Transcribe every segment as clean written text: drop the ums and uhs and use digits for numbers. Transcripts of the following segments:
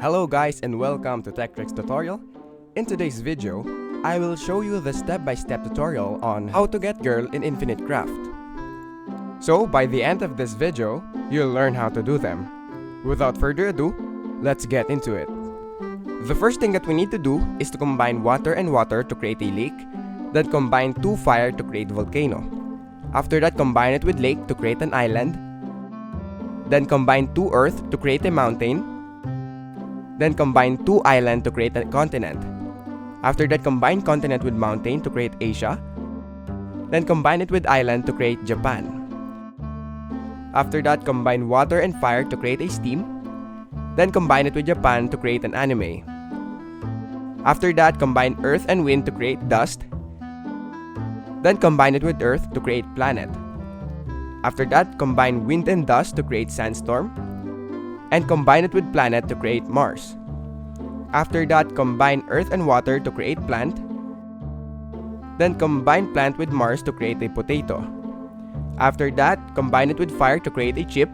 Hello guys and welcome to Tech Tricks tutorial. In today's video, I will show you the step-by-step tutorial on how to get girl in Infinite Craft. So by the end of this video, you'll learn how to do them. Without further ado, let's get into it. The first thing that we need to do is to combine water and water to create a lake, then combine 2 fire to create volcano. After that, combine it with lake to create an island, then combine 2 earth to create a mountain, then combine 2 island to create a continent. After that, combine continent with mountain to create Asia, then combine it with island to create Japan. After that, combine water and fire to create a steam, then combine it with Japan to create an anime. After that, combine earth and wind to create dust, then combine it with earth to create planet. After that, combine wind and dust to create sandstorm, and combine it with planet to create Mars. After that, combine earth and water to create plant, then combine plant with Mars to create a potato. After that, combine it with fire to create a chip,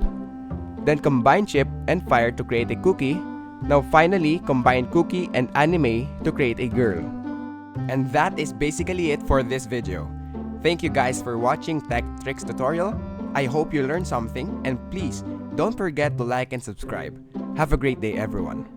then combine chip and fire to create a cookie. Now finally, combine cookie and anime to create a girl. And that is basically it for this video. Thank you guys for watching Tech Tricks tutorial. I hope you learned something, and please don't forget to like and subscribe. Have a great day everyone.